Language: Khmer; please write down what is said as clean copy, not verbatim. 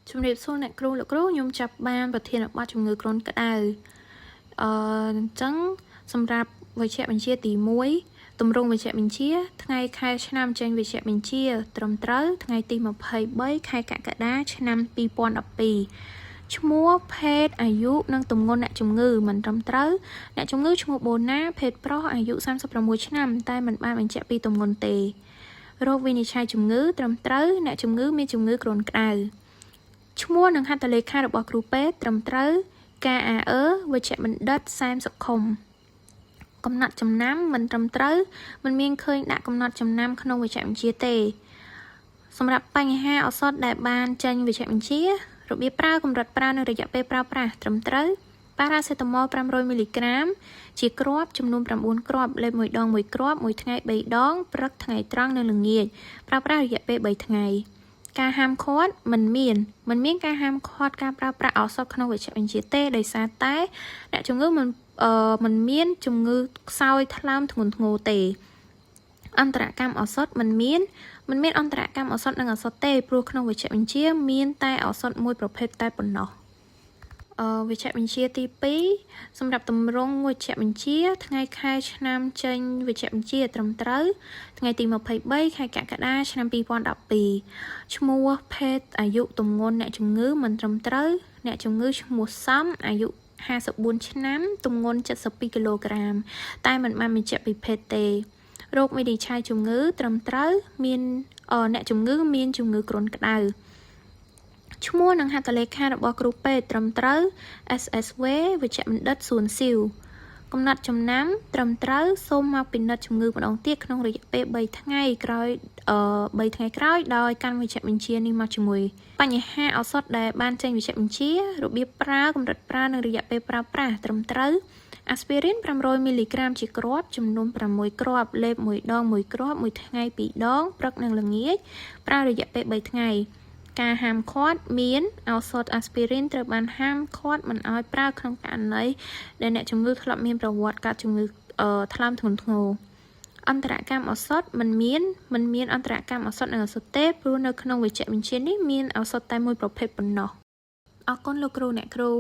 ជំរាបសួរអ្នកគ្រូលោកគ្រូខ្ញុំចាប់បានប្រធានបទជំងឺគ្រុនក្តៅអញ្ចឹងសម្រាប់វិជ្ជបញ្ជាទី1ទម្រង់វិជ្ជបញ្ជាថ្ងៃខែឆ្នាំចេញវិជ្ជបញ្ជាត្រឹមត្រូវថ្ងៃទី23ខែកក្កដាឆ្នាំ2012ឈ្មោះភេទអាយុនិងទម្ងន់អ្នកជំងឺមិនត្រឹមត្រូវអ្នកជំងឺឈ្មោះបូណាភេទប្រុសអាយុ36ឆ្នាំតែមិនបានបញ្ជាក់ពីទម្ងន់ទេរោគវិនិច្ឆ័យជំងឺត្រឹមត្រូវអ្នកជំងឺមានជំងឺគ្រុនក្តៅឈ្មោះនិងហត្ថលេខារបស់គ្រូពេទ្យត្រឹមត្រូវ KAE វេជ្ជបណ្ឌិតសែមសុខុមកំណត់ចំណាំមិនត្រឹមត្រូវមិនមានឃើញដាក់កំណត់ចំណាំក្នុងវេជ្ជបញ្ជាទេសម្រាប់បញ្ហាឱសថដែលបានចេញវេជ្ជបញ្ជារបៀបប្រើកម្រិតប្រើនិងរយៈពេលប្រើប្រាស់ត្រឹមត្រូវប៉ារ៉ាសេតាមុល500មីលីក្រាមជាគ្រាប់ចំនួន9គ្រាប់លេប1ដង1គ្រាប់មួយថ្ងៃ3ដងព្រឹកថ្ងៃត្រង់និងល្ងាចប្រើប្រាស់រយៈពេល3ថ្ងៃការហាមឃាត់មិនមានការហាមឃាត់ការប្រើប្រាស់ឱសថក្នុងវេជ្ជបញ្ជាទេដោយសារតែអ្នកជំងឺមិនមានជំងឺខ្សោយថ្លើមធ្ងន់ធ្ងរទេអន្តរកម្មឱសថមិនមានអន្តរកម្មឱសថនិងឱសថទេព្រោះក្នុងវេជ្ជបញ្ជាមានតែឱសថមួយប្រភេទតែប៉ុណ្ណោះវេជ្ជបញ្ជាទី2សម្រាប់ទម្រង់វេជ្ជបញ្ជាថ្ងៃខែឆ្នាំចេញវេជ្ជបញ្ជាត្រឹមត្រូវថ្ងៃទី23ខែកក្កដាឆ្នាំ2012ឈ្មោះភេទអាយុទម្ងន់អ្នកជំងឺមិនត្រឹមត្រូវអ្នកជំងឺឈ្មោះសំអាយុ54ឆ្នាំទម្ងន់72គីឡូក្រាមតែមិនបានបញ្ជាក់ពីភេទទេរោគវិនិច្ឆ័យជំងឺត្រឹមត្រូវមានអ្នកជំងឺមានជំងឺគ្រុនក្តៅឈ្មោះនិងហត្ថលេខារបស់គ្រូពេទ្យត្រឹមត្រូវ SSW វេជ្ជបណ្ឌិតសួនស៊ីវកំណត់ចំណាំត្រឹមត្រូវសូមមកពិនិត្យជំងឺម្ដងទៀតក្នុងរយៈពេល3ថ្ងៃក្រោយដោយកាន់វេជ្ជបញ្ជានេះមកជាមួយបញ្ហាឱសថដែលបានចេញវេជ្ជបញ្ជារបៀបប្រើកម្រិតប្រើនិងរយៈពេលប្រើប្រាស់ត្រឹមត្រូវអាស្ពីរីន500មីលីក្រាមជាគ្រាប់ចំនួន6គ្រាប់លេប1ដង1គ្រាប់មួយថ្ងៃ2ដងព្រឹកនិងល្ងាចប្រើរយៈពេល3ថ្ងៃការហាមឃាត់មានឱសថអាស្ពីរីនត្រូវបានហាមឃាត់មិនឲ្យប្រើក្នុងករណីដែលអ្នកជំងឺធ្លាប់មានប្រវត្តិកើតជំងឺថ្លើមធ្ងន់ធ្ងរអន្តរកម្មឱសថមិនមានអន្តរកម្មឱសថនិងឱសថទេព្រោះនៅក្នុងវេជ្ជបញ្ជានេះមានឱសថតែមួយប្រភេទប៉ុណ្ណោះអរគុណលោកគ្រូអ្នកគ្រូ